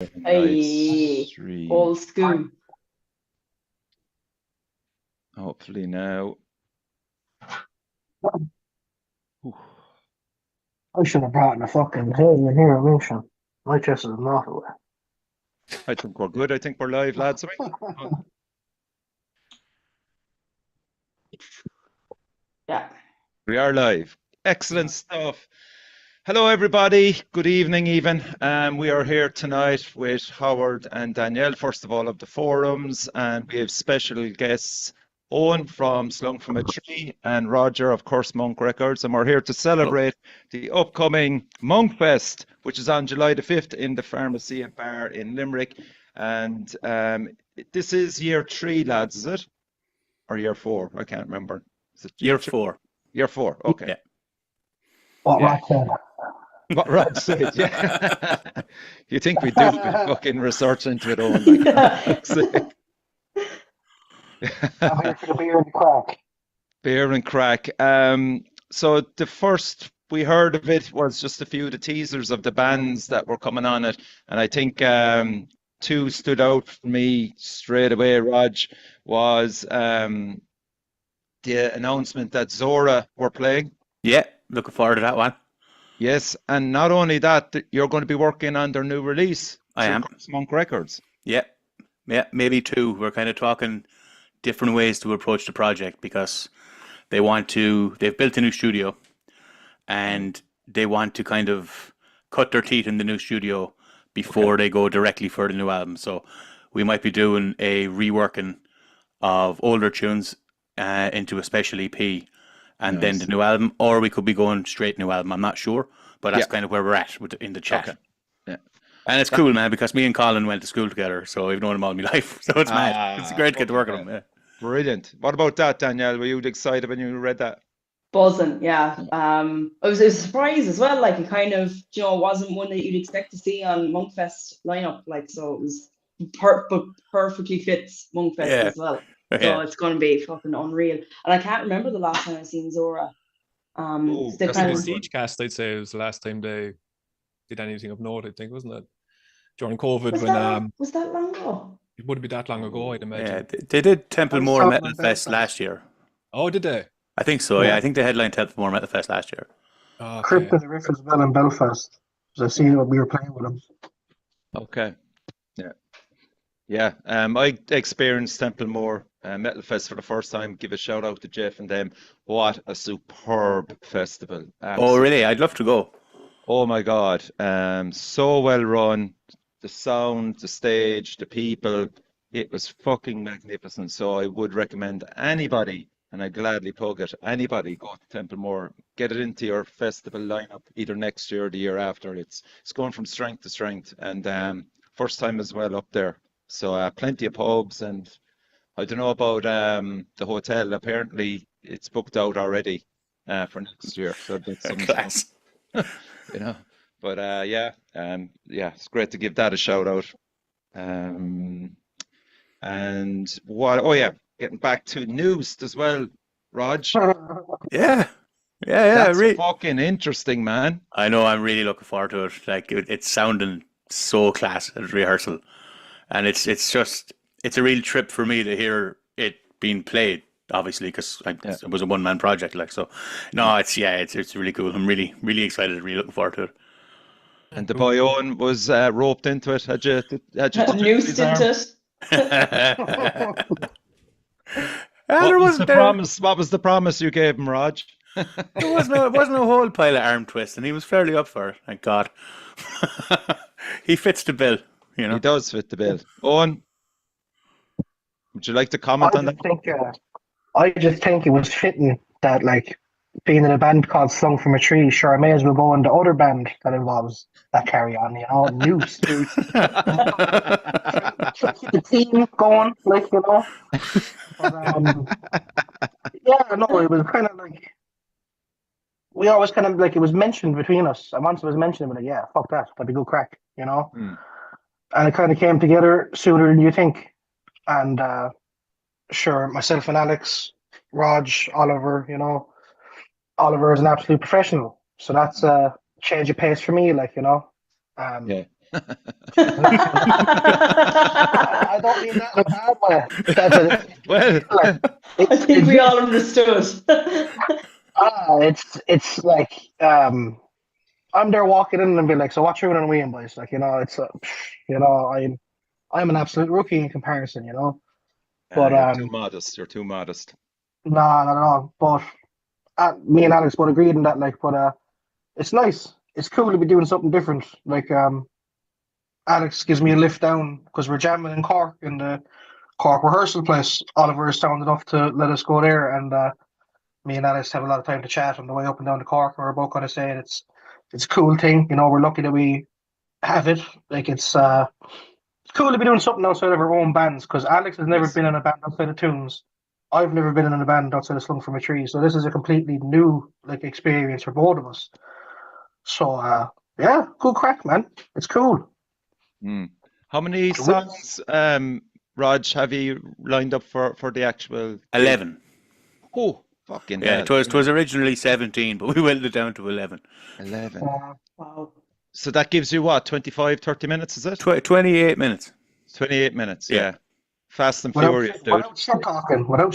Hey, Stream. old school. Hopefully now. Ooh. I should have brought in a fucking thing in here, Wilson. My chest is not away. I think we're good. I think we're live, lads. Yeah. We are live. Excellent stuff. Hello, everybody. Good evening, even. We are here tonight with Howard and Danielle, first of all, of the Wvrms, and we have special guests, Owen from Slung from a Tree and Rodger, of course, Monk Records, and we're here to celebrate the upcoming MONKFEST, which is on July the 5th in the Pharmacia Bar in Limerick. And this is year 3, lads, is it? Or year 4? I can't remember. Is it year 4? Year 4, okay. Yeah. What Rod said. What Rod said, yeah. You think we do a bit of fucking research into it, Owen? Like, I'm here for the beer and the crack. Beer and crack. So the first we heard of it was just a few of the teasers of the bands that were coming on it, and I think two stood out for me straight away. Rog, was the announcement that Zhora were playing. Yeah, looking forward to that one. Yes, and not only that, you're going to be working on their new release. I am. Monk Records. Yeah, maybe 2. We're kind of talking different ways to approach the project because they've built a new studio and they want to kind of cut their teeth in the new studio before they go directly for the new album. So we might be doing a reworking of older tunes into a special EP and then the new album, or we could be going straight new album. I'm not sure, but that's kind of where we're at in the chat. Okay. Yeah. And it's cool, man, because me and Colin went to school together, so I've known him all my life. So it's mad. It's great to get to work with him. Yeah. Brilliant. What about that, Danielle? Were you excited when you read that? Buzzing, yeah. I was a surprise as well. Like, it kind of, wasn't one that you'd expect to see on MONKFEST lineup. Like, so it was perfectly fits MONKFEST as well. So it's going to be fucking unreal. And I can't remember the last time I've seen Zhora. The Siege cast, I'd say, was the last time they did anything of note, I think, wasn't it? During COVID, was that long ago? It wouldn't be that long ago, I'd imagine. Yeah, they did Templemore Metal Fest last year. Oh, did they? I think so, yeah. I think they headlined Templemore Metal Fest last year. Okay. Crypt of the Riff as well in Belfast. Because I seen what we were playing with them. Okay. Yeah. I experienced Templemore Metal Fest for the first time. Give a shout out to Jeff and them. What a superb festival. Oh, really? I'd love to go. Oh my God. So well run. The sound, the stage, the people. It was fucking magnificent. So I would recommend anybody, and I gladly plug it, anybody go to Templemore, get it into your festival lineup either next year or the year after. It's going from strength to strength, and first time as well up there. So plenty of pubs, and I don't know about the hotel. Apparently it's booked out already for next year. So that's class. But it's great to give that a shout out. And what? Oh yeah, getting back to Noosed as well, Rog. Yeah. That's fucking interesting, man. I know. I'm really looking forward to it. Like it's sounding so class at rehearsal. And it's a real trip for me to hear it being played, obviously, because it was a one-man project. Like, so, no, it's really cool. I'm really, really excited, really looking forward to it. And the boy Owen was roped into it. Had you Noosed into it? What was the promise you gave him, Rog? It wasn't a whole pile of arm twists, and he was fairly up for it. Thank God. He fits the bill. He does fit the bill. Owen, would you like to comment on that? I just think it was fitting that, like, being in a band called Slung from a Tree, sure, I may as well go in the other band that involves that carry on, Noosed. Keep the team going, like, But, it was kind of like, we always kind of, like, it was mentioned between us. And once it was mentioned, we're like, fuck that, that'd be good crack, And it kind of came together sooner than you think. And sure, myself and Alex, Rog, Oliver, Oliver is an absolute professional. So that's a change of pace for me, like, Yeah. I don't mean that in a bad way. Well, I think we all understood. It's like I'm there walking in and be like, so what you doing in boys? Like, it's I'm an absolute rookie in comparison, But you're too modest. You're too modest. nah, not at all. But me and Alex both agreed on that. Like, but it's nice. It's cool to be doing something different. Like, Alex gives me a lift down because we're jamming in Cork in the Cork rehearsal place. Oliver is sound enough to let us go there, and me and Alex have a lot of time to chat on the way up and down to Cork. And we're both kind of saying it's a cool thing. We're lucky that we have it. Like, it's cool to be doing something outside of our own bands, because Alex has never been in a band outside of Tooms. I've never been in a band outside of Slung From a Tree, so this is a completely new experience for both of us. So yeah, cool crack, man. It's cool. How many songs, Rog, have you lined up for the actual? 11. Oh, fucking yeah! hell. It was originally 17, but we went it down to 11. 11. Wow. So that gives you what, 25, 30 minutes, is it? 28 minutes. 28 minutes, yeah. Fast and Without furious, dude. Without shit talking, but there'll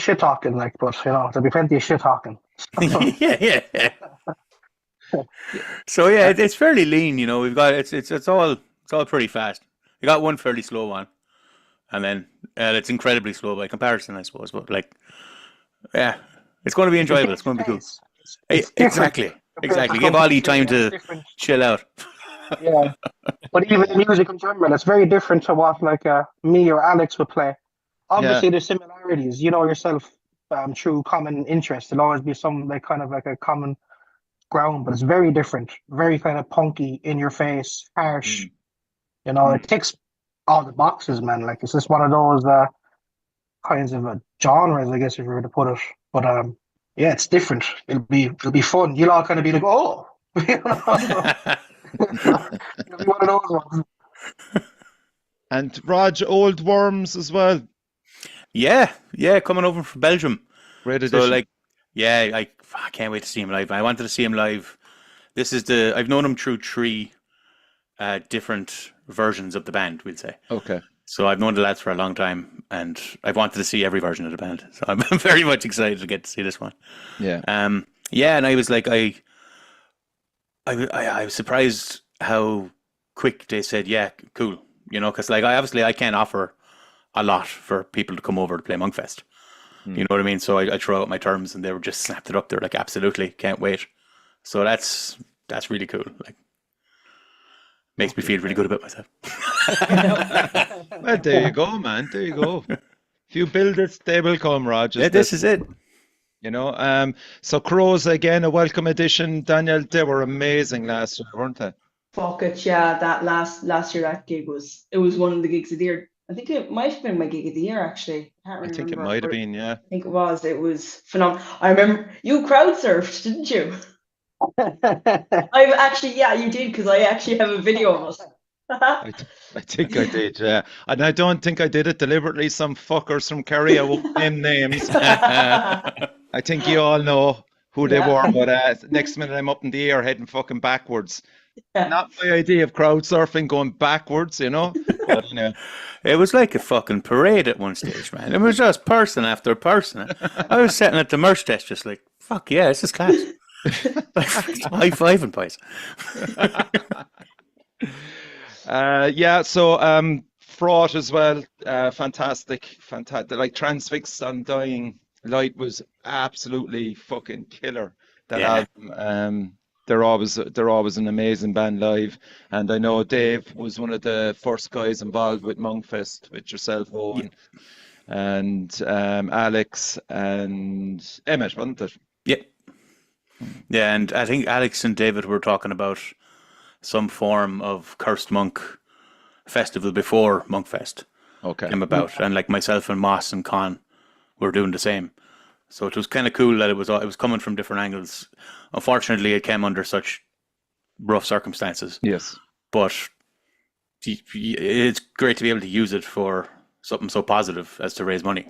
be plenty of shit talking. yeah. So yeah, it's fairly lean. We've got it's all pretty fast. We got one fairly slow one, and then it's incredibly slow by comparison, I suppose. But yeah, it's going to be enjoyable. It's going to be cool. Exactly. Give Ollie time to chill out. Yeah, but even the music in general, it's very different to what me or Alex would play. Obviously, there's similarities. Yourself, through common interest. There'll always be some kind of a common ground, but it's very different. Very kind of punky, in your face, harsh. It ticks all the boxes, man. It's just one of those kinds of genres, I guess, if you were to put it. But yeah, it's different. It'll be fun. You'll all kind of be like, oh. It'll be one of those ones. And Rog, old Wvrms as well. Yeah, coming over from Belgium. Great addition. So I can't wait to see him live. I wanted to see him live. I've known him through 3 different versions of the band, we'll say. Okay. So I've known the lads for a long time, and I've wanted to see every version of the band. So I'm very much excited to get to see this one. Yeah. Yeah, and I was like, I was surprised how quick they said, yeah, cool. Because I can't offer a lot for people to come over to play MONKFEST. You know what I mean? So I throw out my terms, and they were just snapped it up. They're like, absolutely, can't wait. So that's really cool. Makes me feel really good about myself. Well, there you go, man. There you go. If you build it, they will come, Rog. Yeah, this is it. So Coroza, again, a welcome addition. Daniel, they were amazing last year, weren't they? Fuck it, yeah. That last year, that gig was one of the gigs of the year. I think it might have been my gig of the year, actually. I think it might have been, yeah. I think it was. It was phenomenal. I remember you crowd surfed, didn't you? I've actually, yeah, you did, because I actually have a video of it. I think I did, yeah. And I don't think I did it deliberately. Some fuckers from Kerry, I won't name names. I think you all know who they were, but next minute I'm up in the air heading fucking backwards. Yeah. Not my idea of crowd surfing, going backwards, But, it was like a fucking parade at one stage, man. It was just person after person. I was sitting at the merch desk just like, fuck yeah, this is class. High-fiving, boys. So Fraught as well, fantastic. Like Transfixed on Dying Light was absolutely fucking killer. That album. They're always an amazing band live, and I know Dave was one of the first guys involved with MONKFEST, with yourself, Owen, and Alex and Emmett, wasn't it? Yeah. Yeah, and I think Alex and David were talking about some form of Cursed Monk festival before MONKFEST came about, and myself and Moss and Con were doing the same. So it was kind of cool that it was coming from different angles. Unfortunately, it came under such rough circumstances. Yes, but it's great to be able to use it for something so positive as to raise money.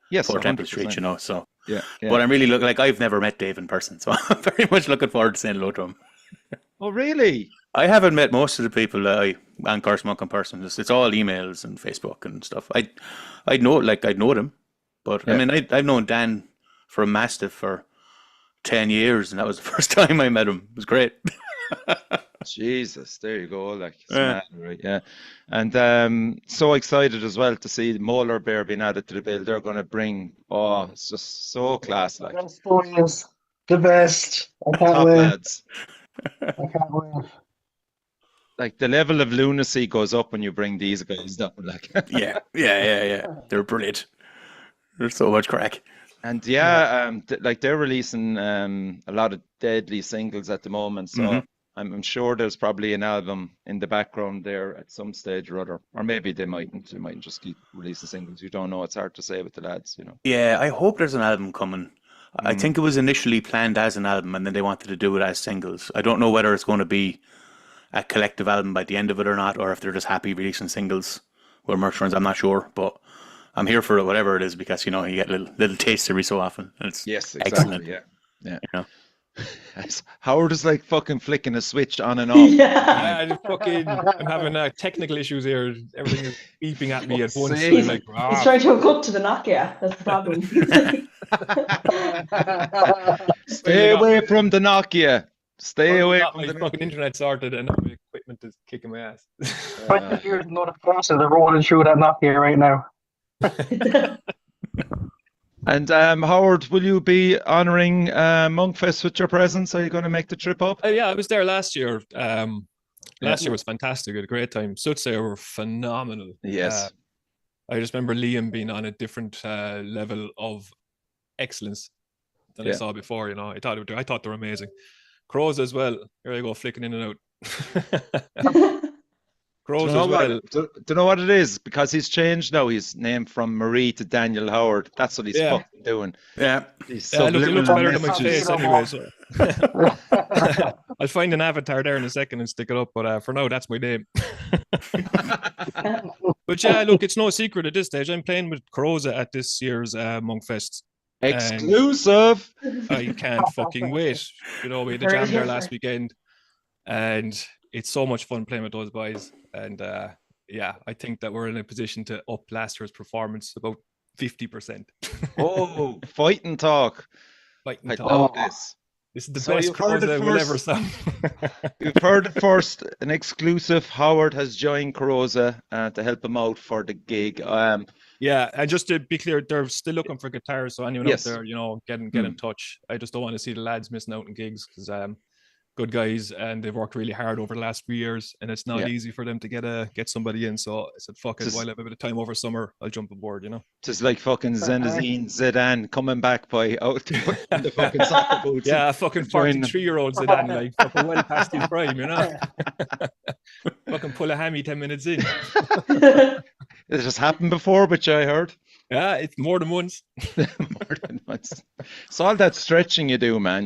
Yes, for Temple Street, So yeah. But I'm really I've never met Dave in person, so I'm very much looking forward to saying hello to him. Oh, really? I haven't met most of the people that I anchor Monk in person. It's all emails and Facebook and stuff. I'd know them, but I mean, I've known Dan for a Mastiff for 10 years, and that was the first time I met him. It was great. Jesus, there you go. Like, it's mad, right? Yeah. And so excited as well to see Molarbear being added to the bill. They're going to bring, it's just so class. Like, Stories, the best. I can't top wait. lads. I can't wait. Like, the level of lunacy goes up when you bring these guys down. Like, Yeah. They're brilliant. There's so much crack. And like they're releasing a lot of deadly singles at the moment. So I'm sure there's probably an album in the background there at some stage or other. Or maybe they mightn't. They might just keep releasing singles. You don't know. It's hard to say with the lads, you know. Yeah, I hope there's an album coming. I think it was initially planned as an album, and then they wanted to do it as singles. I don't know whether it's going to be a collective album by the end of it or not, or if they're just happy releasing singles with merch runs. I'm not sure, but I'm here for it, whatever it is, because you get little tastes every so often. And it's excellent. Yeah. You know? Howard is like fucking flicking a switch on and off. I'm having technical issues here. Everything is beeping at me at once. He's trying to hook up to the Nokia. That's the problem. Stay away from the Nokia. Stay away from the fucking internet sorted, and my equipment is kicking my ass. 20 years notifications are rolling through that Nokia right now. And Howard, will you be honouring MONKFEST with your presence? Are you going to make the trip up? Yeah, I was there last year. Last year was fantastic. I had a great time. Suits there were phenomenal. Yes. I just remember Liam being on a different level of excellence than I saw before. I thought they were amazing. Coroza as well. Here I go, flicking in and out. Coroza as well. Do you know what it is? Because he's changed now. He's named from Marie to Daniel Howard. That's what he's fucking doing. Yeah. It looks better than my face anyway. So. I'll find an avatar there in a second and stick it up. But for now, that's my name. But yeah, look, it's no secret at this stage. I'm playing with Coroza at this year's MONKFEST. Exclusive. I can't fucking wait. We had a jam there last weekend, and it's so much fun playing with those boys. And I think that we're in a position to up last year's performance about 50%. Oh, fighting talk. I love this. This is the best Coroza we'll ever sound. You've heard it first. An exclusive. Howard has joined Coroza to help him out for the gig. Yeah, and just to be clear, they're still looking for guitars. So anyone out there, get in touch. I just don't want to see the lads missing out on gigs because good guys, and they've worked really hard over the last few years, and it's not easy for them to get somebody in. So I said, fuck it, while I have a bit of time over summer, I'll jump aboard, Just like fucking Zinedine Zidane coming back by out in the fucking soccer boots. Yeah, fucking 43-year-old Zidane, like fucking well past his prime, Fucking pull a hammy 10 minutes in. It just happened before, which I heard. Yeah, it's more than once. More than once. It's all that stretching you do, man,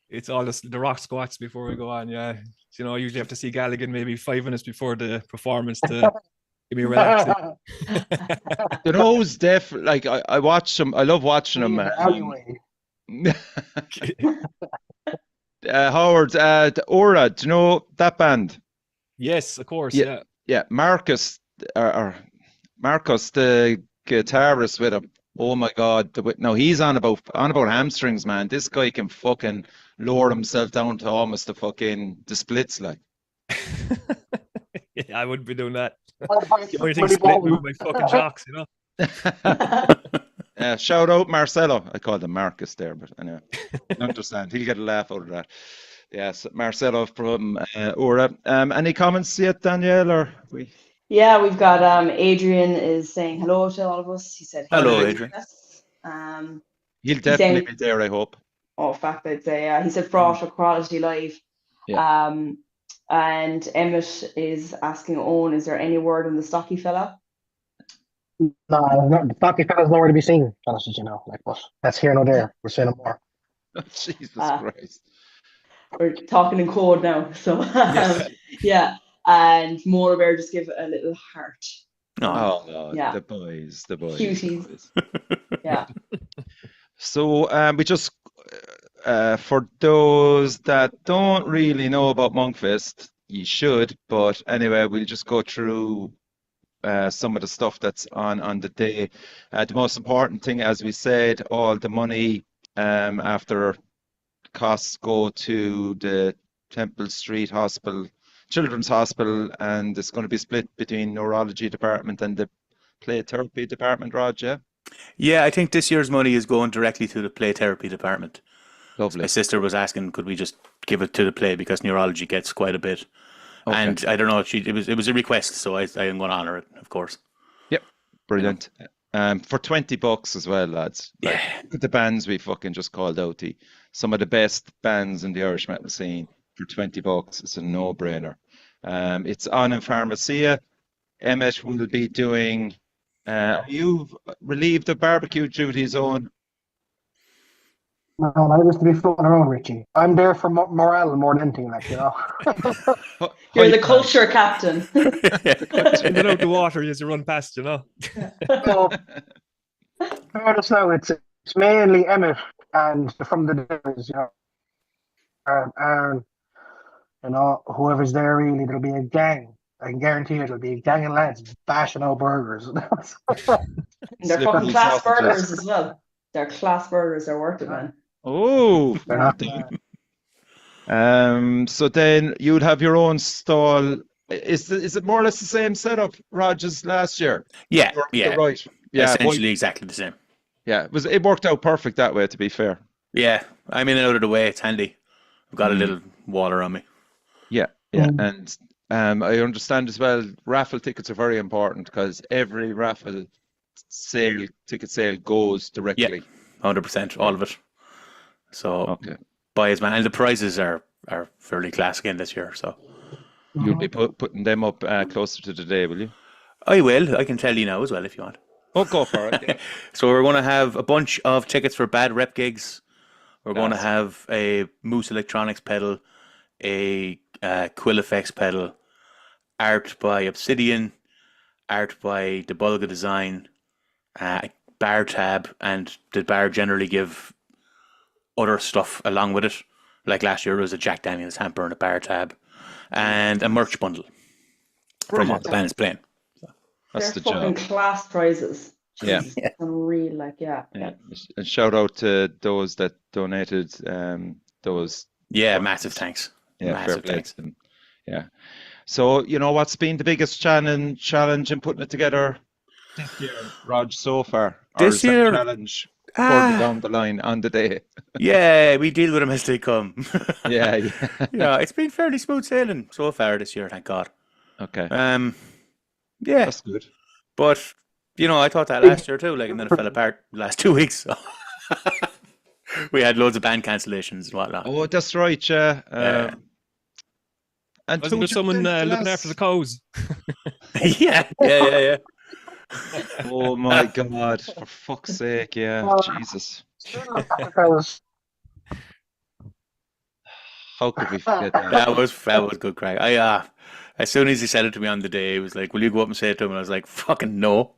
It's all the rock squats before we go on, yeah. I usually have to see Galligan maybe 5 minutes before the performance to give me a relaxing. Who's deaf? Like, I watch him. I love watching him. Howard, Zhora, do you know that band? Yes, of course, yeah. Yeah, Marcus, the guitarist with him. Oh my God! No, he's on about hamstrings, man. This guy can fucking lower himself down to almost the splits, like. Yeah, I wouldn't be doing that. The only thing split me with my fucking jocks, Shout out Marcelo. I called him Marcus there, but anyway, I understand. He'll get a laugh out of that. Yes, Marcelo from Zhora. Any comments yet, Danielle, or we? Yeah, we've got Adrian is saying hello to all of us. He said hello, Adrian. He'll definitely be there, I hope. Oh, fact, I'd say. He said Fraught or Quality Live. Yeah. And Emmett is asking Owen, is there any word on the stocky fella? No, the stocky fella's nowhere to be seen, honest as but that's here no there. We're saying no more. Jesus Christ. We're talking in code now, so yeah. And Molarbear just give a little heart. Oh no, the boys. Cuties. Yeah. So we just for those that don't really know about MONKFEST, you should. But anyway, we'll just go through some of the stuff that's on the day. The most important thing, as we said, all the money after costs go to the Temple Street Hospital, Children's Hospital, and it's going to be split between neurology department and the play therapy department, Rodger. Yeah, I think this year's money is going directly to the play therapy department. Lovely. My sister was asking, could we just give it to the play because neurology gets quite a bit. Okay. And I don't know, it was a request, so I am going to honour it, of course. Yep, brilliant. For $20 as well, lads. Like, look at the bands we fucking just called out. Some of the best bands in the Irish metal scene for $20. It's a no-brainer. It's on in Pharmacia. Emmett will be doing. You've relieved the barbecue duties on. No, I just to be floating around, Richie. I'm there for morale more than anything, like, you know. You're the culture captain. And then out the water as you run past, you know. So, notice now it's mainly Emmett and from the days, you know, and you know, whoever's there really, there'll be a gang. I can guarantee you, there'll be a gang of lads bashing out burgers. They're fucking class burgers as well. They're class burgers. They're worth it, man. Oh, so then you'd have your own stall. Is it more or less the same setup, Rog, as last year? Yeah, You're right. Yeah, essentially exactly the same. Yeah, it worked out perfect that way, to be fair. Yeah, I'm in and out of the way. It's handy. I've got a little water on me. Yeah, and I understand as well. Raffle tickets are very important because every raffle ticket sale goes directly. 100%, all of it. So buy as many, and the prizes are fairly class again this year. So you'll be putting them up closer to the day, will you? I will. I can tell you now as well if you want. Oh, go for it. Yeah. So we're going to have a bunch of tickets for bad rep gigs. We're going to have a Moose Electronics pedal, a Quill Effects pedal, art by Obsidian, art by the Bulga Design, bar tab, and the bar generally give other stuff along with it. Like last year, there was a Jack Daniels hamper and a bar tab, and a merch bundle from what the band is playing. So that's They're the fucking job. class prizes. Yeah. Real, like, yeah. And shout out to those that donated those. Yeah, massive thanks. Yeah, massive fair play thanks. to them. Yeah. So, you know, what's been the biggest challenge in putting it together this year, Rog, so far? This year, challenge further down the line on the day. Yeah, we deal with them as they come. Yeah. Yeah, it's been fairly smooth sailing so far this year, thank God. Okay. Yeah, That's good. but you know, I thought that last year too, like, and then it fell apart the last 2 weeks. So. We had loads of band cancellations and whatnot. Oh, that's right, yeah. And Wasn't there someone looking after the cows? yeah. Oh my God! For fuck's sake, yeah, Jesus! How could we forget that? That was good, Craig. As soon as he said it to me on the day, he was like, "Will you go up and say it to him?" And I was like, "Fucking no."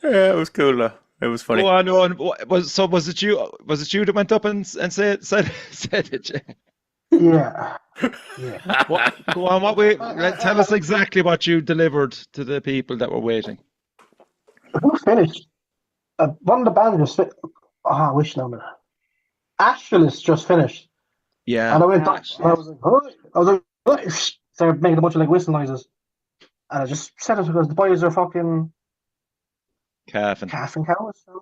Yeah, it was cool though. It was funny. Oh, I know. And was it you? Was it you that went up and said it? Yeah. Go on. Tell us exactly what you delivered to the people that were waiting. Who finished? One of the bands just finished. Oh, I wish no minute. Astralist just finished. Yeah. And I went up and I was like, "Oh," started making a bunch of like whistle noises. And I just said it because the boys are fucking Calf and cows, you know?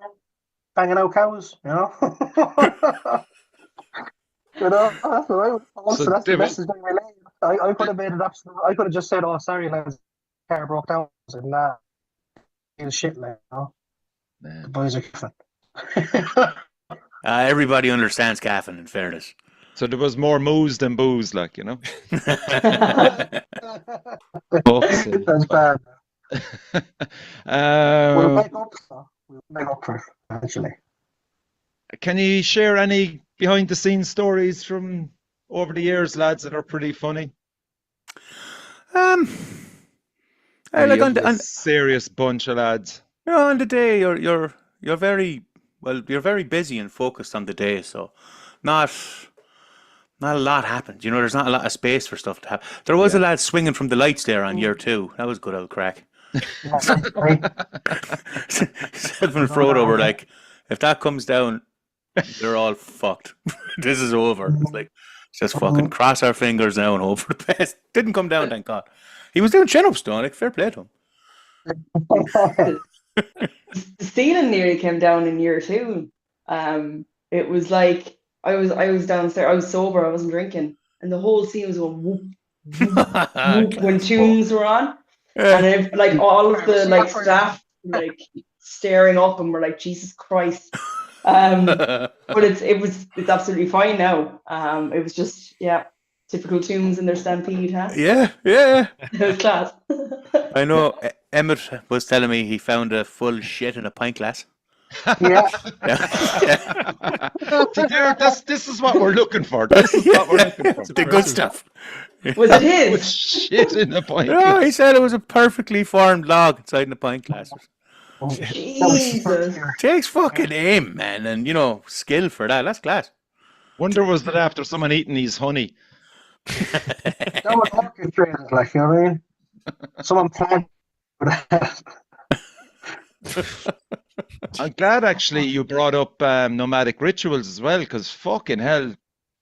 Banging out cows, you know. You know, that's what I would. So that's the message being relayed. I could have made it absolute. I could have just said, "Oh, sorry, lads, car broke down." I said, "Nah, it's shit, like, you know." The boys are coughing. Everybody understands caffeine, in fairness. So there was more moos than booze, like, you know. That's bad. We'll make up for it, actually. Can you share any behind-the-scenes stories from over the years, lads, that are pretty funny? Like on a serious bunch of lads. You know, on the day, you're you're very busy and focused on the day, so not a lot happened. You know, there's not a lot of space for stuff to happen. There was a lad swinging from the lights there on year 2. That was good old crack. Myself and Frodo were like, if that comes down, they're all fucked. This is over. It's like, just fucking cross our fingers now and hope for the best. Didn't come down, thank God. He was doing chin-ups, though. Like, fair play to him. The ceiling nearly came down in year 2. It was like I was downstairs. I was sober. I wasn't drinking, and the whole scene was going whoop, whoop, whoop when Tooms were on, and like all of the like staff like staring up and were like, Jesus Christ. But it's absolutely fine now. It was just typical Tooms and their stampede, huh? Yeah. It was class. I know. Emmett was telling me he found a full shit in a pint glass. Yeah. This is what we're looking for. This is what we're looking for. The good stuff. Was it his? Shit in a pint No, glass. he said it was a perfectly formed log inside in a pint glass. Jesus. Takes fucking aim, man, and skill for that. That's class. Wonder was that after someone eating his honey. That was orchestrated, like, you know what I mean? Someone planned for that. I'm glad actually you brought up Nomadic Rituals as well, because fucking hell,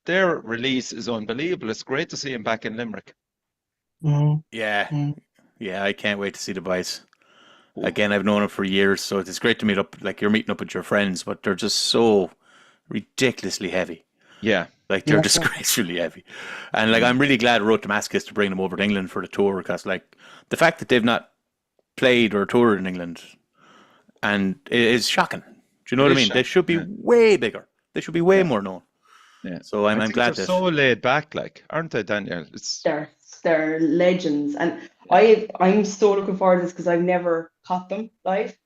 their release is unbelievable. It's great to see him back in Limerick. Yeah, I can't wait to see the boys. Again, I've known him for years, so it's great to meet up. Like, you're meeting up with your friends, but they're just so ridiculously heavy. Yeah. Like, they're disgracefully heavy. And, like, I'm really glad I wrote Damascus to bring them over to England for the tour, because, like, the fact that they've not played or toured in England, and it is shocking. Do you know what I mean? They should be way bigger. They should be way more known. Yeah. So I'm glad they're that. so laid back, like, aren't they, Daniel? They're legends, and I'm so looking forward to this because I've never caught them live.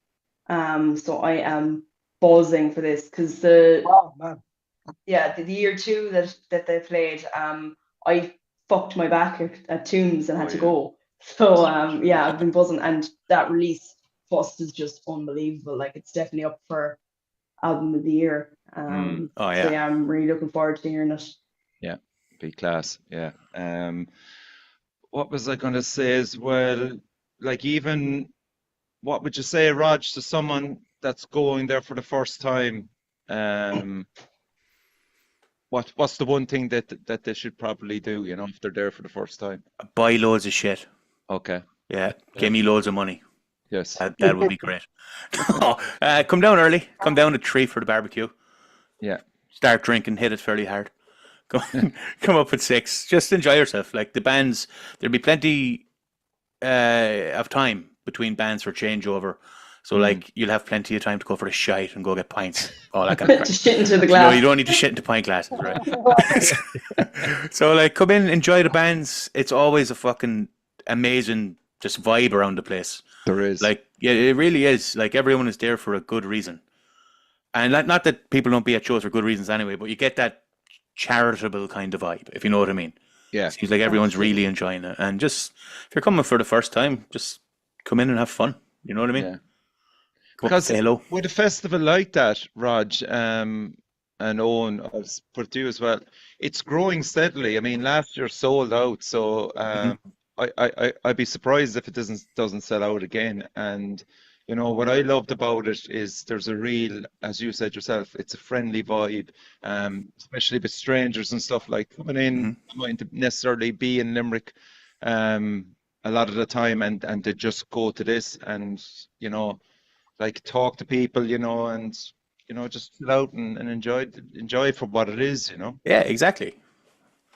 So I am buzzing for this because the year 2 that they played, I fucked my back at Tooms and had to go. So I've been buzzing, and that release Fust is just unbelievable. Like, it's definitely up for album of the year. So I'm really looking forward to hearing it. Yeah, big class. Yeah. What was I going to say as well? Like, even what would you say, Rog, to someone that's going there for the first time? What's the one thing that they should probably do, if they're there for the first time? Buy loads of shit. Okay. Yeah, give me loads of money. Yes. That would be great. Come down early. Come down at 3 for the barbecue. Yeah. Start drinking, hit it fairly hard. Come up at 6. Just enjoy yourself. Like, the bands, there'll be plenty of time between bands for changeover. So, like, you'll have plenty of time to go for a shite and go get pints. All that kind of crap. To shit into the glass. No, you don't need to shit into pint glasses, right? So, like, come in, enjoy the bands. It's always a fucking amazing just vibe around the place. There is. Like, yeah, it really is. Like, everyone is there for a good reason. And not that people don't be at shows for good reasons anyway, but you get that charitable kind of vibe, if you know what I mean. Yeah. It seems like everyone's really enjoying it. And just, if you're coming for the first time, just come in and have fun. You know what I mean? Yeah. Come Because say hello. with a festival like that, Rog, and Owen, I'll put it to you as well, it's growing steadily. I mean, last year sold out, so I'd be surprised if it doesn't sell out again. And what I loved about it is there's a real, as you said yourself, it's a friendly vibe, especially with strangers and stuff, like coming in, not to necessarily be in Limerick a lot of the time, and they just go to this and like talk to people, and just chill out and enjoy it for what it is, Yeah, exactly.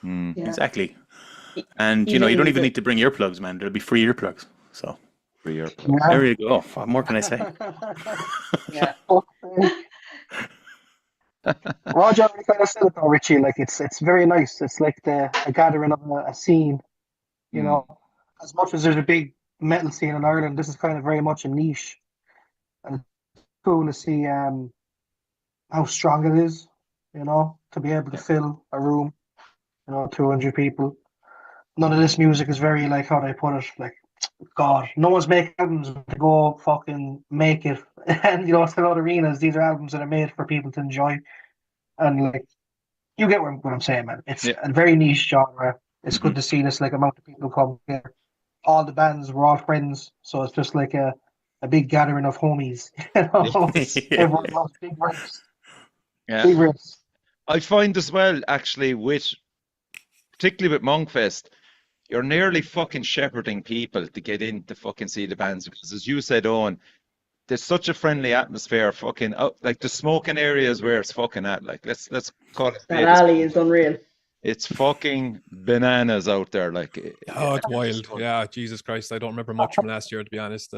Exactly. And you don't even need to bring earplugs, man. There'll be free earplugs. So free earplugs. There you go. What more can I say? Roger already kind of said it though, Richie. Like, it's very nice. It's like a gathering of a scene. As much as there's a big metal scene in Ireland, this is kind of very much a niche. And it's cool to see how strong it is, to be able to fill a room, 200 people. None of this music is very, like, how do I put it? Like, God, no one's making albums to go fucking make it and sell out arenas. These are albums that are made for people to enjoy, and like you get what I'm saying, man. It's a very niche genre. It's good to see this like amount of people come here. All the bands were all friends, so it's just like a big gathering of homies. Everyone loves big riffs. Yeah. Big riffs. I find as well, actually, particularly with MONKFEST, you're nearly fucking shepherding people to get in to fucking see the bands, because as you said, Owen, there's such a friendly atmosphere. Fucking like the smoking areas where it's fucking at. Like let's call it. That alley is unreal. It's fucking bananas out there. Like it's wild. Yeah, Jesus Christ, I don't remember much from last year, to be honest.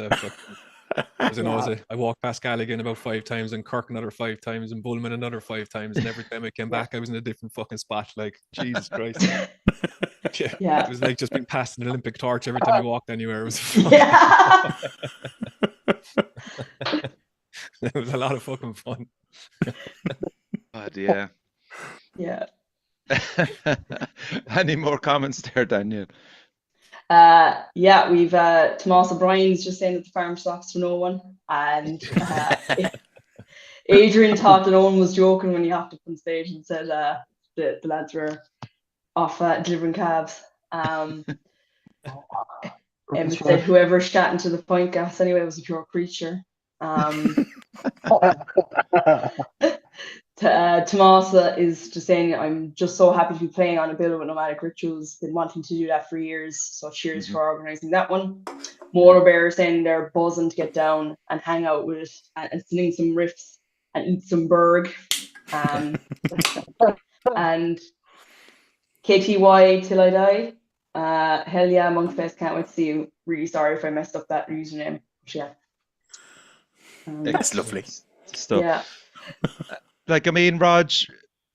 As I walked past Galligan about 5 times, and Kirk another 5 times, and Bullman another 5 times, and every time I came back, I was in a different fucking spot. Like Jesus Christ. Yeah. It was like just being passed an Olympic torch every time I walked anywhere. It was it was a lot of fucking fun. God, yeah. Yeah. Any more comments there, Daniel? Yeah, we've Tomas O'Brien's just saying that the farm stocks for no one, and Adrian thought that Owen was joking when he hopped up on stage and said the lads were off delivering cabs. Emma said whoever's chatting to the point gas anyway was a pure creature. Tomasa is just saying, I'm just so happy to be playing on a bill with Nomadic Rituals. Been wanting to do that for years, so cheers for organising that one. Molarbear saying they're buzzing to get down and hang out with and sing some riffs and eat some burg. And KTY Till I Die. Hell yeah, MONKFEST, can't wait to see you. Really sorry if I messed up that username. Yeah. It's lovely stuff. Yeah. Like, I mean, Rog,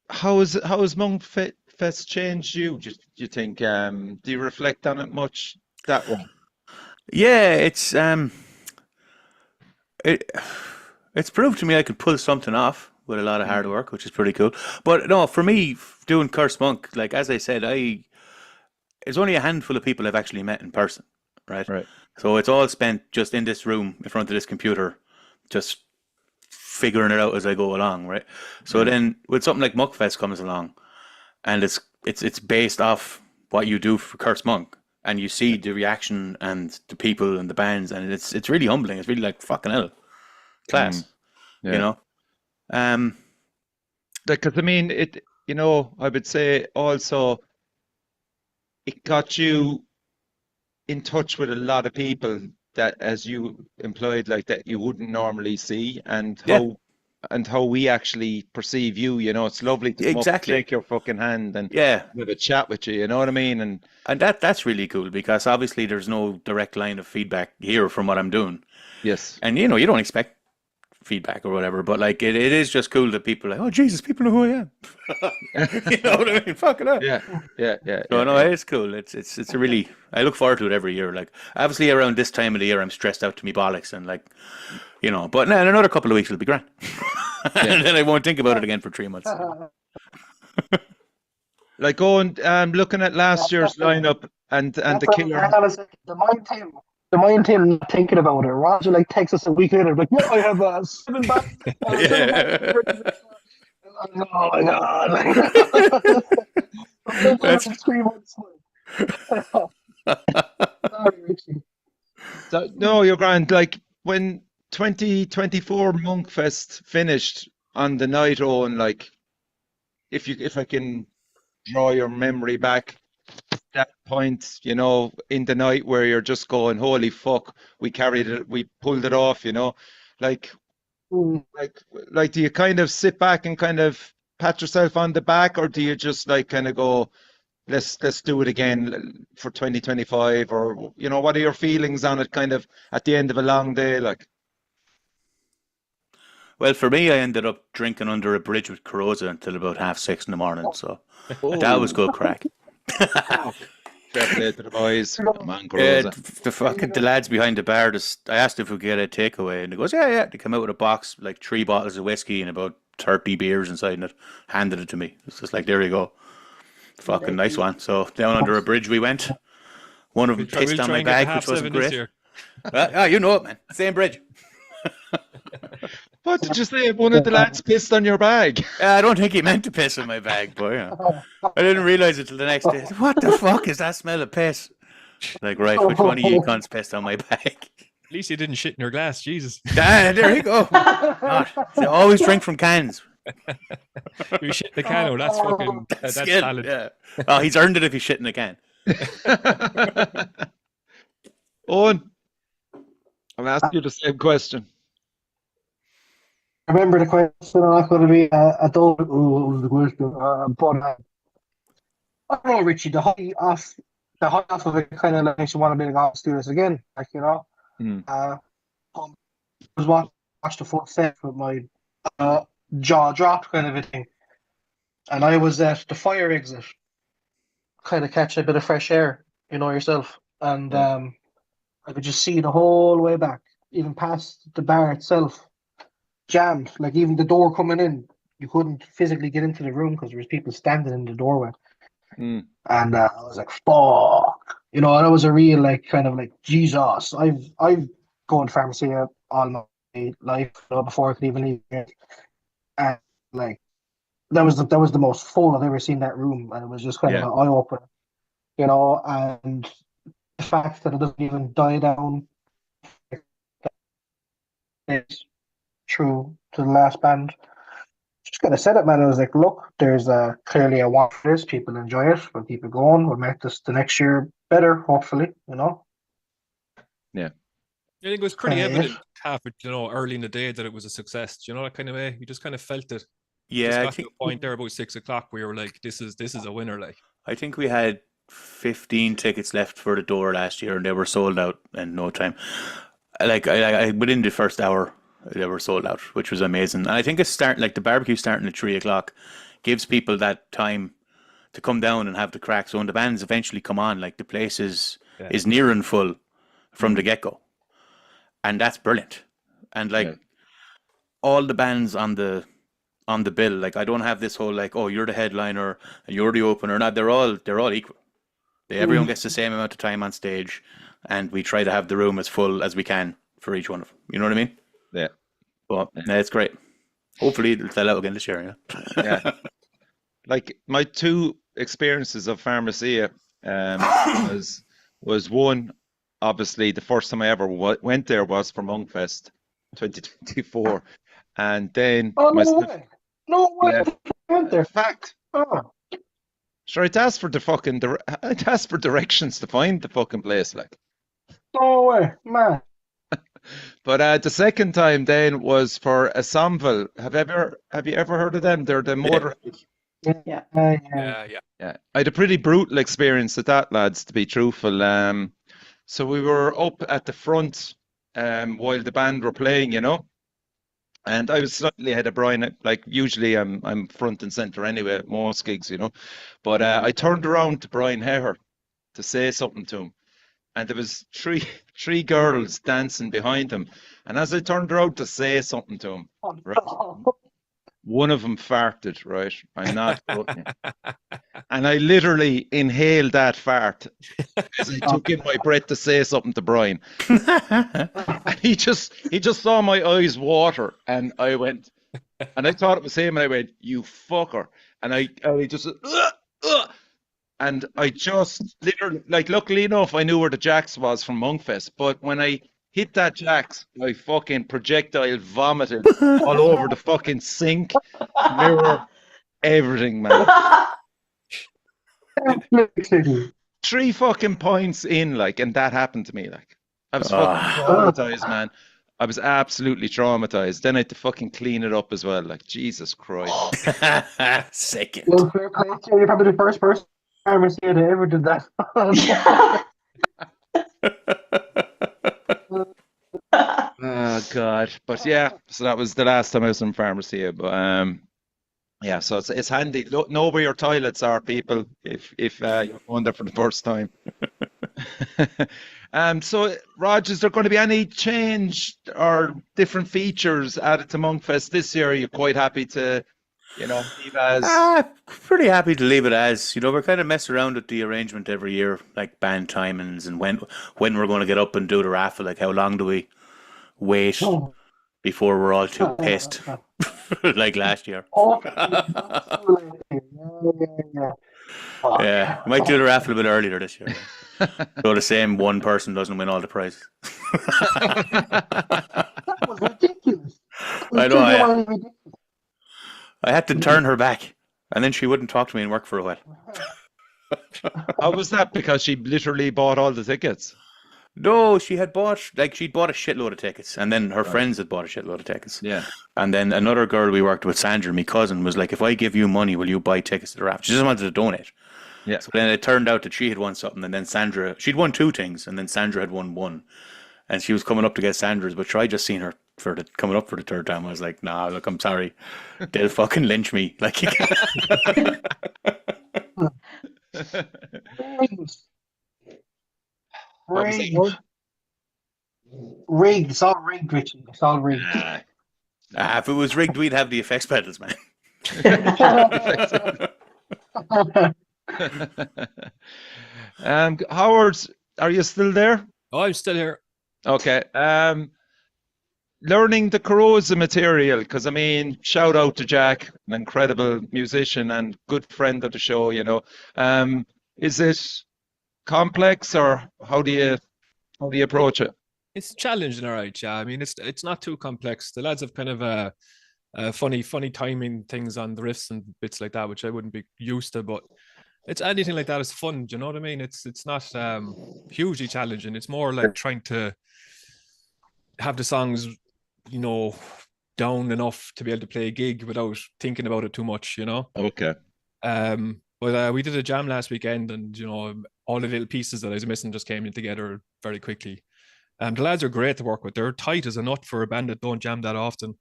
how has MONKFEST changed you? Do you think? Do you reflect on it much? That one? Yeah, it's proved to me I could pull something off with a lot of hard work, which is pretty cool. But no, for me, doing Curse Monk, like as I said, it's only a handful of people I've actually met in person, right? Right. So it's all spent just in this room in front of this computer, just figuring it out as I go along, right? So then when something like MONKFEST comes along, and it's based off what you do for Curse Monk, and you see the reaction and the people and the bands, and it's really humbling. It's really like fucking hell, class, you know. Because I mean, I would say also it got you in touch with a lot of people that, as you employed, like that you wouldn't normally see, and how we actually perceive you. It's lovely to come up and shake your fucking hand and have a chat with you. You know what I mean? And that's really cool, because obviously there's no direct line of feedback here from what I'm doing. Yes. And you don't expect feedback or whatever, but like it is just cool that people are like, oh Jesus, people know who I am. You know what I mean? Fuck it up. Yeah. So no, it's cool. It's a really, I look forward to it every year. Like obviously around this time of the year I'm stressed out to me bollocks, and like, but in another couple of weeks it'll be grand. And then I won't think about it again for 3 months. Like going looking at last year's lineup and the killer. The mind team not thinking about it. Rodger like texts us a week later, like, I have 7 bands. Oh my god! That's 3 months. Sorry, Richie. No, you're grand. Like when 2024 MONKFEST finished on the night, and like, if I can draw your memory back. That point, in the night where you're just going, holy fuck, we carried it, we pulled it off, like do you kind of sit back and kind of pat yourself on the back, or do you just like kind of go, let's do it again for 2025, or what are your feelings on it kind of at the end of a long day, like? Well, for me, I ended up drinking under a bridge with Coroza until about 6:30 in the morning, so that was good crack. Fair play to the boys. Man, the lads behind the bar, I asked if we could get a takeaway, and they goes, yeah. They come out with a box, like 3 bottles of whiskey and about 30 beers inside, and it handed it to me. It's just like, there you go. Fucking nice one. So down under a bridge we went. One of them pissed on my bag, which wasn't great. You know it, man. Same bridge. What did you say? One of the lads pissed on your bag. I don't think he meant to piss in my bag, but yeah. I didn't realize it till the next day. What the fuck is that smell of piss? Like, right, which one of you cunts pissed on my bag? At least you didn't shit in your glass, Jesus. There you go. God, they always drink from cans. You shit in the can, oh, that's fucking that's Skill, talent. yeah. Oh, he's earned it if he's shit in a can. Owen, I'll ask you the same question. I remember the question. I'm not going to be a dull. What was the question? But I don't know, Richie. The high off of it kind of makes you want to be like, let's do this again. Like, you know, I was watch the full set with my jaw dropped kind of a thing, and I was at the fire exit, kind of catch a bit of fresh air, you know yourself, and I could just see the whole way back, even past the bar itself, jammed. Like even the door coming in, you couldn't physically get into the room because there was people standing in the doorway. And I was like, "Fuck," you know. And it was a real like kind of like Jesus. I've gone to Pharmacia all my life, you know, before I could even leave it, and like that was the most full I've ever seen that room, and it was just kind of an eye opener, you know. And the fact that it doesn't even die down is true to the last band. Just kind of said it, man. I was like, look, there's clearly a want for this. People enjoy it. We'll keep it going. We'll make this the next year better, hopefully, you know. Yeah. I think it was pretty evident, early in the day that it was a success. Do you know that kind of way? You just kind of felt it. Yeah, I think to a point there about 6 o'clock where you were like, this is a winner. Like, I think we had 15 tickets left for the door last year, and they were sold out in no time. Like, I within the first hour, they were sold out, which was amazing. And I think it's the barbecue starting at 3 o'clock gives people that time to come down and have the crack. So when the bands eventually come on, like the place is near and full from the get-go. And that's brilliant. And like all the bands on the bill, like I don't have this whole like, oh, you're the headliner and you're the opener. No, they're all equal. Everyone gets the same amount of time on stage, and we try to have the room as full as we can for each one of them. You know what I mean? Yeah. But it's great. Hopefully it'll sell out again this year. Yeah. Like my two experiences of Pharmacia was one. Obviously, the first time I ever went there was for MONKFEST 2024, and then no way, yeah. went there. Fact. Sure, I'd ask for directions to find the fucking place, like. No way, man. But the second time then was for a Sample. Have you ever heard of them? They're the motor. Yeah. I had a pretty brutal experience at that, lads, to be truthful. So we were up at the front while the band were playing, you know, and I was slightly ahead of Brian. Like usually I'm front and center anyway at most gigs, you know, but I turned around to Brian Heher to say something to him, and there was three girls dancing behind him, and as I turned around to say something to him, right, one of them farted, right? I'm not joking. And I literally inhaled that fart as I took in my breath to say something to Brian. And he just saw my eyes water, and I went, and I thought it was him, and I went, "You fucker!" And I just, and I just literally, like, luckily enough, I knew where the Jacks was from MONKFEST, but when I hit that Jacks, I fucking projectile vomited all over the fucking sink, mirror, everything, man. 3 fucking points in, like, and that happened to me, like. I was fucking traumatized, man. I was absolutely traumatized. Then I had to fucking clean it up as well, like, Jesus Christ. Second. Well, fair play to you. You're probably the first person that ever did that. Oh God! But yeah, so that was the last time I was in Pharmacia. But yeah, so it's handy. Know where your toilets are, people. If you're going there for the first time. So Rog, is there going to be any change or different features added to MONKFEST this year? Are you quite happy to, leave as? Pretty happy to leave it as. We're kind of messing around with the arrangement every year, like band timings and when we're going to get up and do the raffle. Like, how long do we wait before we're all too pissed, like last year. Yeah, we might do the raffle a bit earlier this year. So the same one person doesn't win all the prizes. That was ridiculous. I know. I had to turn her back, and then she wouldn't talk to me and work for a while. How was that? Because she literally bought all the tickets. No, she'd bought a shitload of tickets, and then her friends had bought a shitload of tickets. Yeah. And then another girl we worked with, Sandra, my cousin, was like, if I give you money, will you buy tickets to the raffle? She just wanted to donate. Yeah. So then it turned out that she had won something, and then she'd won 2 things, and then Sandra had won 1. And she was coming up to get Sandra's, but I just seen her coming up for the 3rd time. I was like, nah, look, I'm sorry. They'll fucking lynch me. Like, Rigged. It's all rigged, Richie. It's all rigged. If it was rigged, we'd have the effects pedals, man. Howard, are you still there? Oh, I'm still here. Okay. Learning the Coroza material, because I mean, shout out to Jack, an incredible musician and good friend of the show. You know, is it complex, or how do you approach it? It's challenging, all right. Yeah, I mean, it's not too complex. The lads have kind of funny timing things on the riffs and bits like that, which I wouldn't be used to, but it's anything like that is fun. Do you know what I mean? It's not hugely challenging. It's more like trying to have the songs, you know, down enough to be able to play a gig without thinking about it too much, you know? Okay. But we did a jam last weekend, and, you know, all the little pieces that I was missing just came in together very quickly. The lads are great to work with. They're tight as a nut for a band that don't jam that often.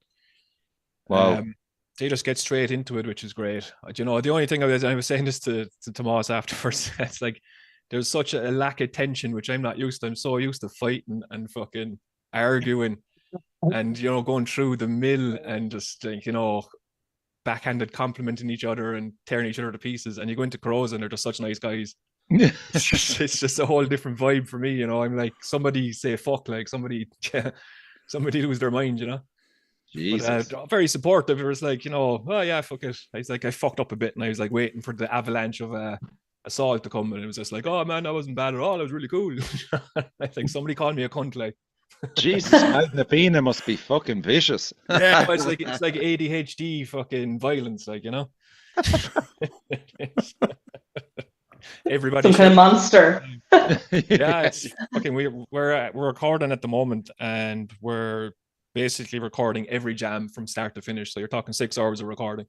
Wow. They just get straight into it, which is great. You know, the only thing I was saying this to Tomas afterwards, it's like there's such a lack of tension, which I'm not used to. I'm so used to fighting and fucking arguing and, you know, going through the mill and just, like, you know, backhanded complimenting each other and tearing each other to pieces. And you go into Coroza and they're just such nice guys. It's just a whole different vibe for me, you know. I'm like, somebody say fuck, like somebody lose their mind, you know. Jesus. But, very supportive. It was like, you know, oh yeah, fuck it. I was like, I fucked up a bit, and I was like waiting for the avalanche of assault to come, and it was just like, oh man, that wasn't bad at all. That was really cool. I think somebody called me a cunt, like. Jesus, Magnapina must be fucking vicious. Yeah, it's like ADHD fucking violence, like, you know. Everybody, some kind of monster. Yeah, it's fucking. We're recording at the moment, and we're basically recording every jam from start to finish. So you're talking 6 hours of recording.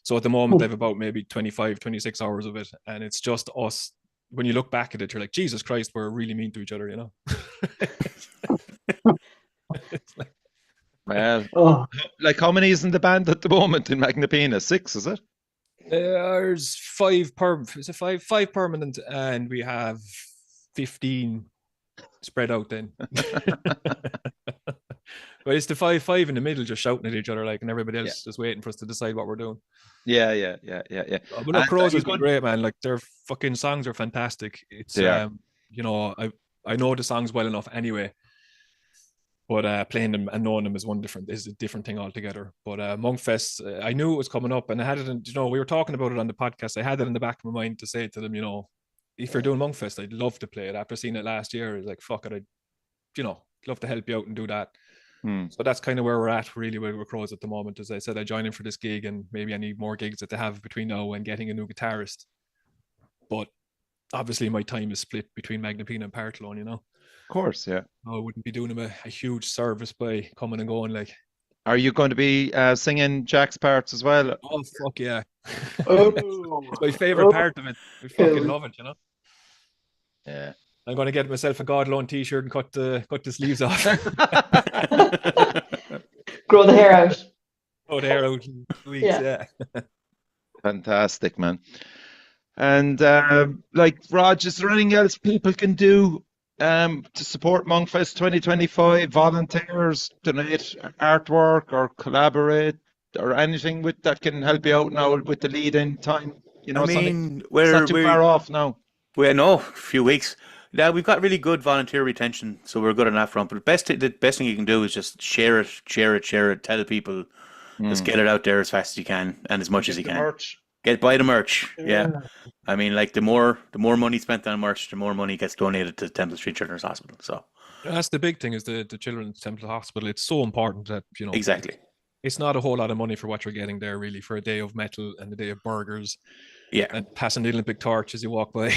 So at the moment, they've about maybe 25, 26 hours of it. And it's just us. When you look back at it, you're like, Jesus Christ, we're really mean to each other, you know? Well, like, how many is in the band at the moment in Magnapina? 6, is it? There's 5 five permanent, and we have 15 spread out then. But it's the 5 in the middle just shouting at each other, like, and everybody else just waiting for us to decide what we're doing. Yeah. But look, Coroza's been great, man. Like, their fucking songs are fantastic. It's you know, I know the songs well enough anyway, but playing them and knowing them is a different thing altogether. But MONKFEST, I knew it was coming up, and I had it in, you know, we were talking about it on the podcast. I had it in the back of my mind to say to them, you know, if you're doing MONKFEST, I'd love to play it. After seeing it last year, I was like, fuck it, I'd, you know, love to help you out and do that. So that's kind of where we're at, really, with Coroza at the moment. As I said, I join in for this gig, and maybe any more gigs that they have between now and getting a new guitarist. But obviously, my time is split between Magnapina and Partholone, you know. Of course, yeah. I wouldn't be doing them a huge service by coming and going, like. Are you going to be singing Jack's parts as well? Oh, fuck yeah. It's my favourite part of it. I fucking love it, you know. Yeah. I'm going to get myself a God Alone t-shirt and cut the sleeves off. Grow the hair out. Grow the hair out in 2 weeks, yeah. Fantastic, man. And like, Rog, is there anything else people can do to support MONKFEST 2025? Volunteers, donate artwork, or collaborate, or anything with that can help you out now with the lead-in time? You know, I mean, it's not too far off now. We know a few weeks. Yeah, we've got really good volunteer retention, so we're good on that front. But the best thing you can do is just share it, share it. Tell people, just get it out there as fast as you can and as much as you can. Merch. Buy the merch. Yeah. I mean, like the more money spent on merch, the more money gets donated to Temple Street Children's Hospital. So that's the big thing, is the Children's Temple Hospital. It's so important that, you know, exactly. It's not a whole lot of money for what you're getting there, really, for a day of metal and a day of burgers. Yeah. And passing the Olympic torch as you walk by.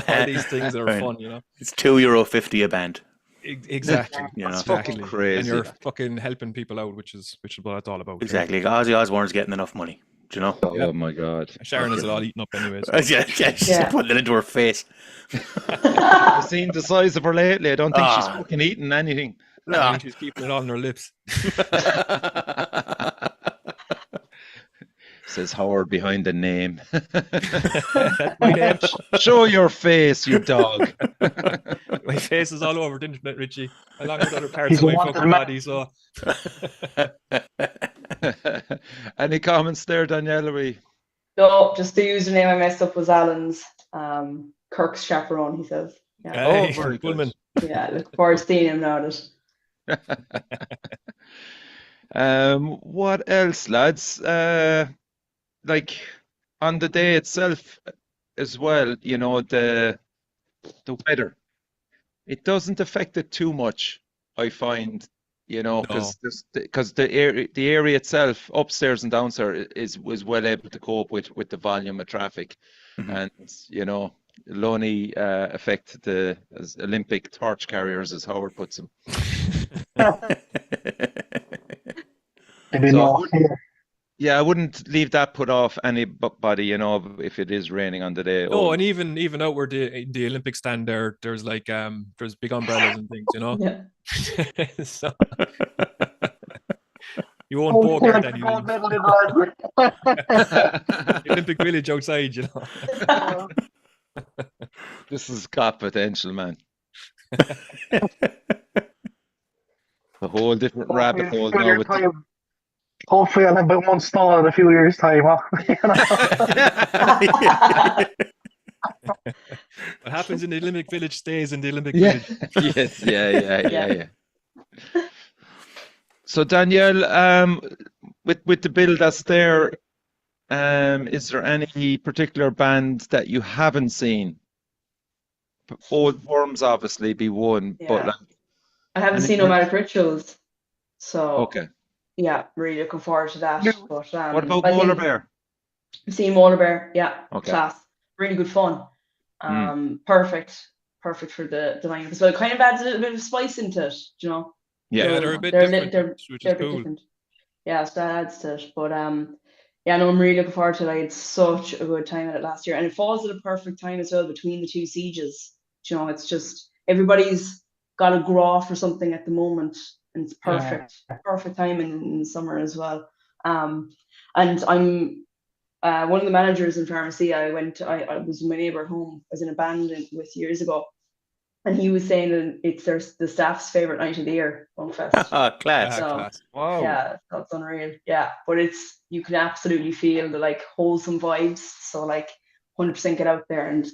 All these things that are fun, you know. It's €2.50 a band. Exactly. You know, it's fucking crazy. And you're fucking helping people out, which is what it's all about. Exactly. Ozzy Osbourne's getting enough money. Do you know? Oh my God. Sharon has it all eaten up anyways. She's putting it into her face. I've seen the size of her lately. I don't think she's fucking eating anything. No, I think she's keeping it on her lips. Says Howard behind the name. My name. Show your face, you dog. My face is all over the internet, Richie, along with other parts of my fucking body. So, any comments there, Danielle? No, just the username I messed up was Alan's. Kirk's chaperone, he says. Yeah. Hey, very Pullman. Yeah, look forward to seeing him now. What else, lads? Like on the day itself as well, you know, the weather, it doesn't affect it too much, I find, you know, because the area itself, upstairs and downstairs, was well able to cope with the volume of traffic, and you know, it'll only affect the as Olympic torch carriers, as Howard puts them. Yeah, I wouldn't leave that put off anybody, you know, if it is raining on the day. No, and even out where the Olympic stand there's like there's big umbrellas and things, you know. Yeah. So you won't bogart anyone. The Olympic Village outside, you know. This is got potential, man. A whole different rabbit hole now with Hopefully I'll have about one stall in a few years' time. Huh? What happens in the Olympic Village stays in the Olympic Village. Yes, yeah. So Danielle, with the bill that's there, is there any particular band that you haven't seen? Old Wvrms obviously be one, but like, I haven't seen Nomadic Rituals, so okay. Yeah, really looking forward to that. But what about Molarbear? I've seen Molarbear, yeah, okay. Class, really good fun. Perfect for the lineup as well. It kind of adds a little bit of spice into it, you know. Yeah, they're a bit different. They're a bit different. Yeah, so that adds to it. But yeah, no, I'm really looking forward to it. I had such a good time at it last year, and it falls at a perfect time as well between the two sieges. You know, it's just everybody's got a graw for something at the moment. And it's perfect time in summer as well. And I'm one of the managers in Pharmacia. I was my neighbour at home. I was in a band with years ago, and he was saying that it's the staff's favourite night of the year, MONKFEST. Class. So, class. Wow. Yeah, that's unreal. Yeah, but you can absolutely feel the like wholesome vibes. So like 100% get out there, and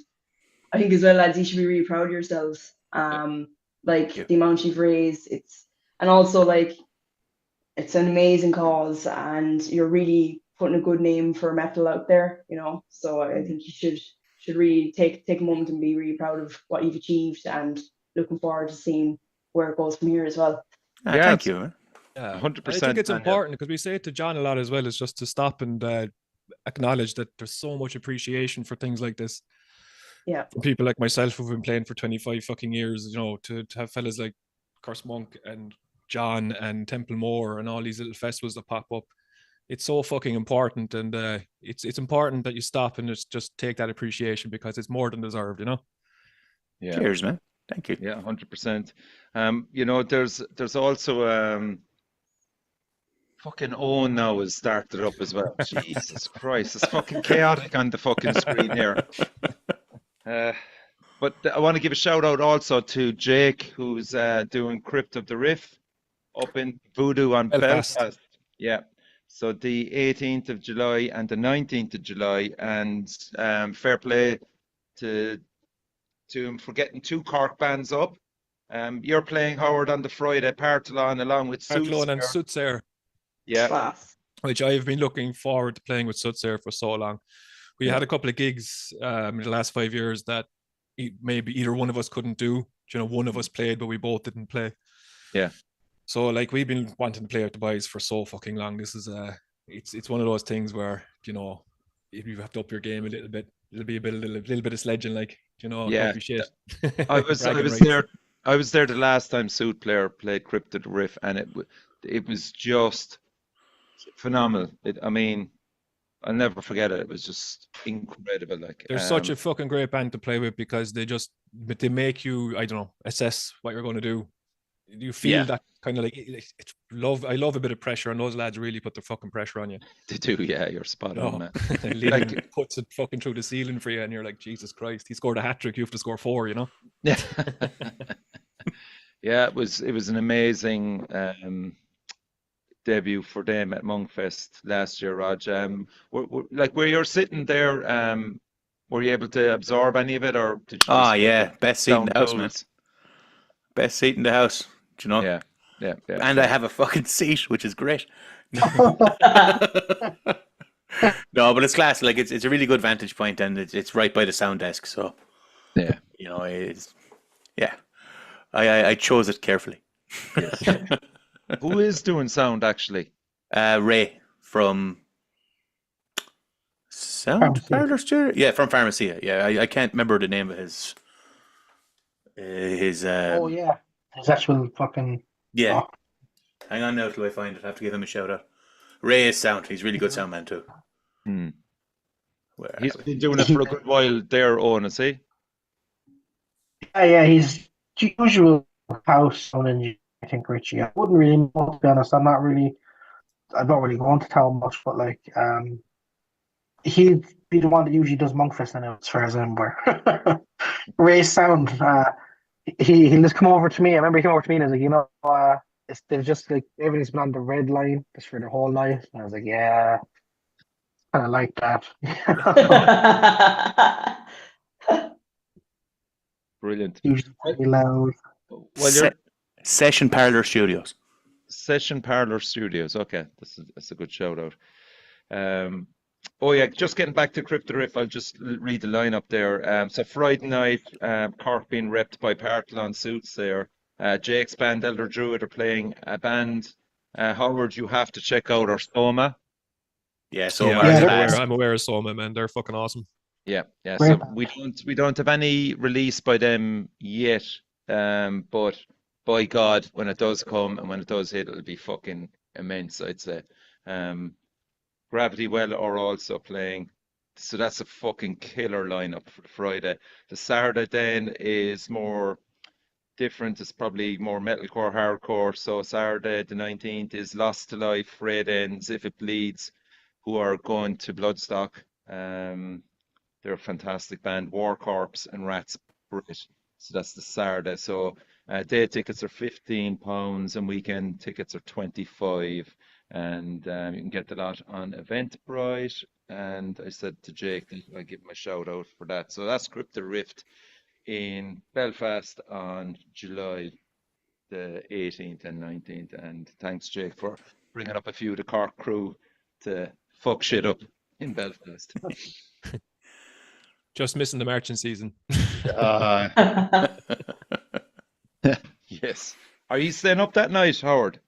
I think as well, lads, you should be really proud of yourselves. Like the amount you've raised, and also, like, it's an amazing cause, and you're really putting a good name for metal out there, you know. So I think you should really take a moment and be really proud of what you've achieved, and looking forward to seeing where it goes from here as well. Thank you. Yeah, 100%. I think it's important because we say it to John a lot as well. Is just to stop and acknowledge that there's so much appreciation for things like this. Yeah. For people like myself who've been playing for 25 fucking years, you know, to have fellas like Curse Monk and John and Templemore and all these little festivals that pop up, it's so fucking important, and it's important that you stop and just take that appreciation, because it's more than deserved, you know. Yeah. Cheers, man. Thank you. Yeah, 100%. You know, there's also fucking Owen now has started up as well. Jesus Christ, it's fucking chaotic on the fucking screen here. But I want to give a shout out also to Jake, who's doing Crypt of the Riff up in Voodoo on Belfast. Yeah. So the 18th of July and the 19th of July, and fair play to to him for getting 2 Cork bands up. You're playing, Howard, on the Friday, Partholon, along with Partholon and Sutzer. Sutzer. Yeah. Class. Which I've been looking forward to playing with Sutzer for so long. We had a couple of gigs in the last 5 years that maybe either one of us couldn't do. One of us played, but we both didn't play. Yeah. So like we've been wanting to play with the boys for so fucking long. This is it's one of those things where if you have to up your game a little bit, it'll be a little bit of sledging, like Yeah. shit. I was there. I was there the last time Suit Player played Crypt of the Riff, and it was just phenomenal. I mean, I'll never forget it. It was just incredible. Like they're such a fucking great band to play with because they make you, I don't know, assess what you're going to do. You feel that kind of like I love a bit of pressure, and those lads really put their fucking pressure on you. They do, yeah. You're spot on, man. Like puts it fucking through the ceiling for you, and you're like, Jesus Christ, he scored a hat trick. You have to score 4, Yeah. Yeah, it was an amazing debut for them at MONKFEST last year, Rog. Where you're sitting there, were you able to absorb any of it, or did you just best seat in the house, man. Best seat in the house, Yeah. And I have a fucking seat, which is great. No, but it's class. Like it's a really good vantage point, and it's right by the sound desk. So yeah, I chose it carefully. Who is doing sound actually? Ray from Sound Parlour Studio. Yeah, from Pharmacia. Yeah, I can't remember the name of his. His actual fucking. Yeah. Oh. Hang on now till I find it. I have to give him a shout out. Ray is sound. He's a really good sound man too. He's been doing it for a good while there, Owen, is he? Yeah, he's usual house sound engineer, I think, Richie. I wouldn't really know, to be honest. I'm not really going to tell him much, but like he'd be the one that usually does MONKFEST now, as far as I'm aware. Ray's sound, he'll just come over to me. I remember he came over to me and I was like, they've just like everything's been on the red line just for the whole night. And I was like, yeah, kind of like that. Brilliant. Usually pretty loud. Well, Session Parlour Studios. Session Parlour Studios. Okay, that's a good shout out. Just getting back to Crypt of the Riff, I'll just read the lineup there. So Friday night, Cork being repped by Partholon Suits there. Jake's band Elder Druid are playing a band. Howard, you have to check out our Soma. Yeah, Soma. I'm aware of Soma, man. They're fucking awesome. Yeah. So we don't have any release by them yet. But by God, when it does come and when it does hit, it'll be fucking immense, I'd say. Gravity Well are also playing. So that's a fucking killer lineup for Friday. The Saturday then is more different. It's probably more metalcore, hardcore. So Saturday the 19th is Lost to Life, Red Ends, If It Bleeds, who are going to Bloodstock. They're a fantastic band. War Corpse and Rats Brit. So that's the Saturday. So day tickets are £15 and weekend tickets are 25. And you can get the lot on Eventbrite. And I said to Jake that I'd give him a shout out for that. So that's Crypt of the Rift in Belfast on July the 18th and 19th. And thanks, Jake, for bringing up a few of the Cork crew to fuck shit up in Belfast. Just missing the marching season. Yes. Are you staying up that night, Howard?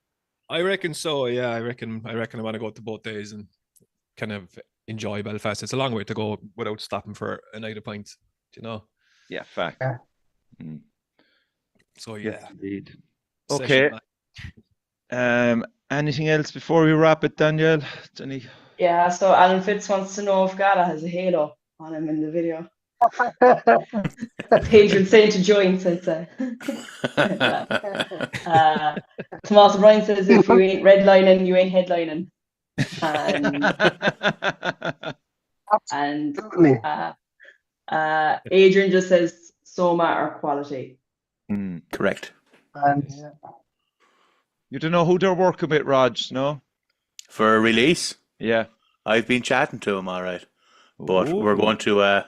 I reckon so. Yeah, I reckon I want to go to both days and kind of enjoy Belfast. It's a long way to go without stopping for a night of pints, Yeah, fact. So yeah. Yes, indeed. Okay. Anything else before we wrap it, Danielle? Jenny? Yeah, so Alan Fitz wants to know if Gala has a halo on him in the video. Adrian saying to join, I'd say. Tomas O'Brien says if you ain't redlining, you ain't headlining. And Adrian just says Soma are quality. Correct. You don't know who they're working with, Rog, no? For a release? Yeah. I've been chatting to him, all right. But we're going to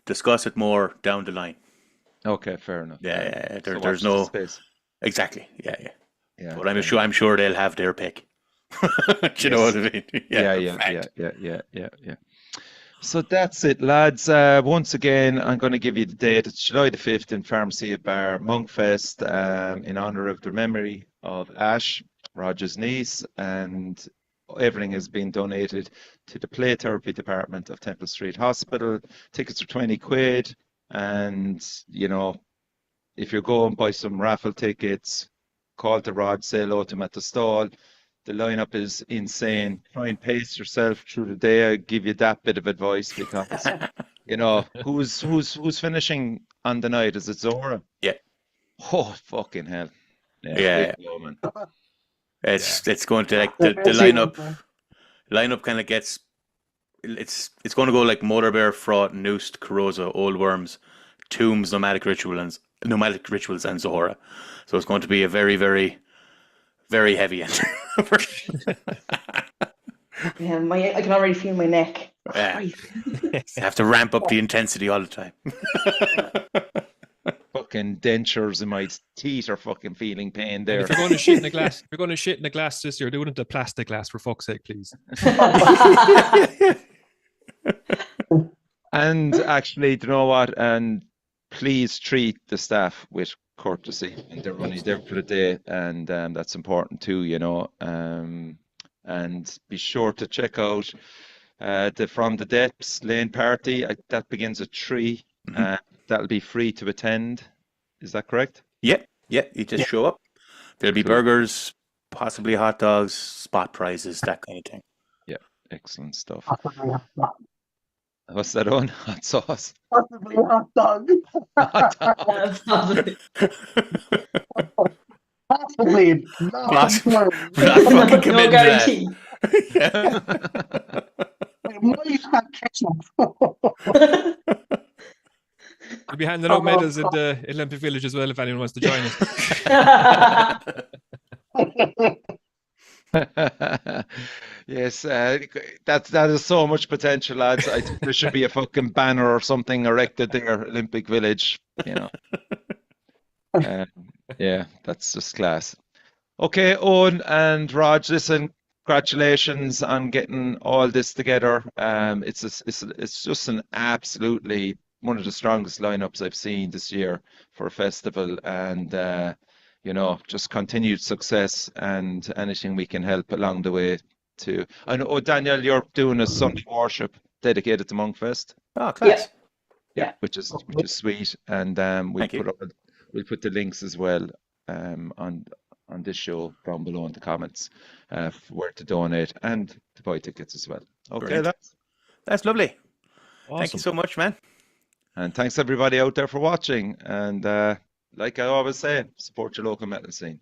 discuss it more down the line. Okay, fair enough. Yeah. So There's watch the no space. exactly. Yeah. Yeah, But I'm sure they'll have their pick. Do you know what I mean? Yeah. So that's it, lads. Once again, I'm going to give you the date. It's July the 5th in Pharmacia Bar, MONKFEST, in honour of the memory of Ash, Rodger's niece, and everything has been donated to the play therapy department of Temple Street Hospital. Tickets are 20 quid, and you know, if you're going, buy some raffle tickets, call to Rod, say hello to him at the stall. The lineup is insane. Try and pace yourself through the day. I give you that bit of advice because you know who's finishing on the night. Is it Zhora? Yeah. Oh fucking hell! Yeah. Big woman. It's going to like the lineup kind of gets. It's going to go like Molarbear, Fraught, Noosed, Coroza, Wvrms, Tooms, Nomadic Rituals, and Zhora. So it's going to be a very, very, very heavy end. Yeah, I can already feel my neck. Yeah. You have to ramp up the intensity all the time. Fucking dentures in my teeth are fucking feeling pain there. If you're going to shit in a glass, this year, do it into plastic glass for fuck's sake, please. And actually, do you know what? And please treat the staff with courtesy. And they're only there for the day, and that's important too, you know. And be sure to check out the From the Depths Lane Party. That begins at 3. That'll be free to attend. Is that correct? Yeah. You just show up. There'll be burgers, possibly hot dogs, spot prizes, that kind of thing. Yeah, excellent stuff. What's that on? Hot sauce. Possibly hot dog. Possibly. Possibly. Not fucking No committing guarantee. to that. It might have ketchup. We'll be handing out medals at the Olympic Village as well if anyone wants to join us. Yes, that is so much potential, lads. I think there should be a fucking banner or something erected there, Olympic Village. You know, yeah, that's just class. Okay, Owen and Raj, listen, congratulations on getting all this together. It's just an absolutely one of the strongest lineups I've seen this year for a festival, and you know, just continued success and anything we can help along the way too. I know, Daniel, you're doing a Sunday worship dedicated to MONKFEST. Oh, class. Yeah. Which is sweet, and we'll put the links as well on this show down below in the comments where to donate and to buy tickets as well. Okay, that's lovely. Awesome. Thank you so much, man. And thanks everybody out there for watching. And like I always say, support your local metal scene.